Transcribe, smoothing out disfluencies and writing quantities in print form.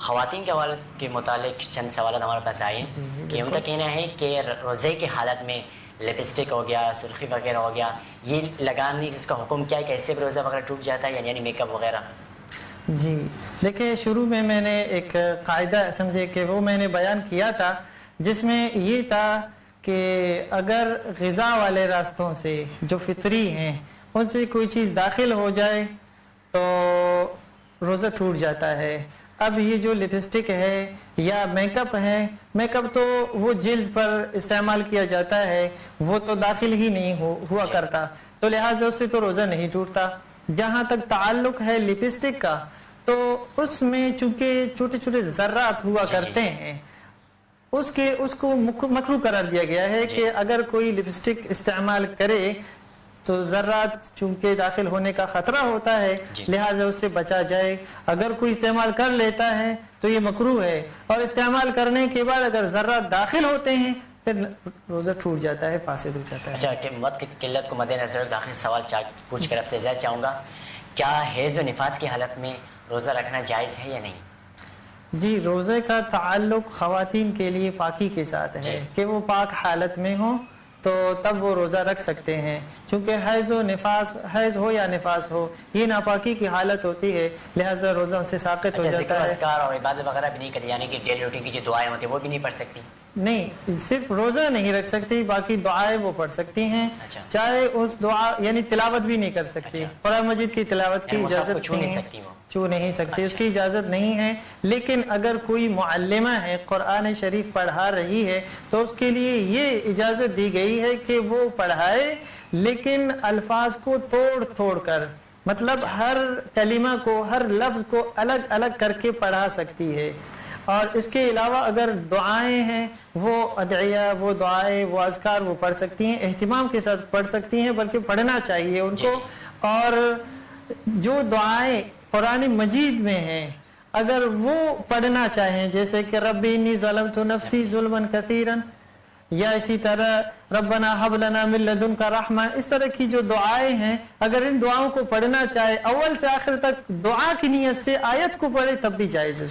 ख़वातीन के हवाले के मुतालिक चंद सवाल हमारे पास आए हैं कि उनका कहना है कि रोज़े की हालत में लिपस्टिक हो गया, सुर्खी वगैरह हो गया, ये लगाने इसका हुक्म क्या है, कैसे भी रोज़ा वगैरह टूट जाता है यानी मेकअप वगैरह? जी देखिए, शुरू में मैंने एक कायदा समझे कि वो मैंने बयान किया था, जिसमें ये था कि अगर ग़िज़ा वाले रास्तों से जो फितरी हैं उनसे कोई चीज़ दाखिल हो जाए तो रोज़ा टूट जाता है। अब ये जो लिपस्टिक है या मेकअप है, मेकअप तो वो जिल्द पर इस्तेमाल किया जाता है, वो तो दाखिल ही नहीं हुआ करता, तो लिहाजा उससे तो रोज़ा नहीं टूटता। जहाँ तक ताल्लुक़ है लिपस्टिक का, तो उसमें चूँकि छोटे छोटे ज़र्रात हुआ करते हैं, उसको मकरूह करार दिया गया है कि अगर कोई लिपस्टिक इस्तेमाल करे तो ज़र्रात चूँकि दाखिल होने का ख़तरा होता है, लिहाजा उससे बचा जाए। अगर कोई इस्तेमाल कर लेता है तो ये मकरूह है, और इस्तेमाल करने के बाद अगर ज़र्रात दाखिल होते हैं फिर रोज़ा टूट जाता है, फासिद हो जाता है। अच्छा, कि वक्त की किल्लत को मद्देनज़र आखिरी सवाल पूछ कर आपसे इजाज़त चाहूँगा, क्या हैज़ व निफास की हालत में रोज़ा रखना जायज़ है या नहीं? जी, रोज़े का ताल्लुक़ ख़वातीन के लिए पाकी के साथ है कि वो पाक हालत में हो तो तब वो रोज़ा रख सकते हैं, क्योंकि हैज़ हो या निफास हो, ये नापाकी की हालत होती है, लिहाजा रोज़ा उनसे साक़ित हो जाता है। अज़कार और इबादत वगैरह भी नहीं करी, यानी कि डेली रूटीन की जो दुआएं होती हैं वो भी नहीं पढ़ सकती? नहीं, सिर्फ रोज़ा नहीं रख सकती, बाकी दुआएं वो पढ़ सकती हैं। चाहे उस दुआ यानी तिलावत भी नहीं कर सकती, कुरान मजीद की तिलावत की इजाज़त छू नहीं सकती, उसकी इजाज़त नहीं है। लेकिन अगर कोई मुअल्लिमा है, कुरान शरीफ पढ़ा रही है, तो उसके लिए ये इजाज़त दी गई है कि वो पढ़ाए, लेकिन अल्फाज को तोड़ तोड़ कर, मतलब हर कलिमा को, हर लफ्ज़ को अलग अलग करके पढ़ा सकती है। और इसके अलावा अगर दुआएं हैं, वो अदइया, वो दुआएं, वो अज़कार वो पढ़ सकती हैं, एहतिमाम के साथ पढ़ सकती हैं, बल्कि पढ़ना चाहिए उनको। और जो दुआएं कुरान मजीद में हैं, अगर वो पढ़ना चाहें, जैसे कि रब्बी इन्नी ज़लमतु नफ्सी ज़ुल्मन कसीरन, या इसी तरह रब्बना हब लना मिन लदुनका रहमा, इस तरह की जो दुआएं हैं, अगर इन दुआओं को पढ़ना चाहे अव्वल से आखिर तक दुआ की नीयत से आयत को पढ़े तब भी जायज़ है।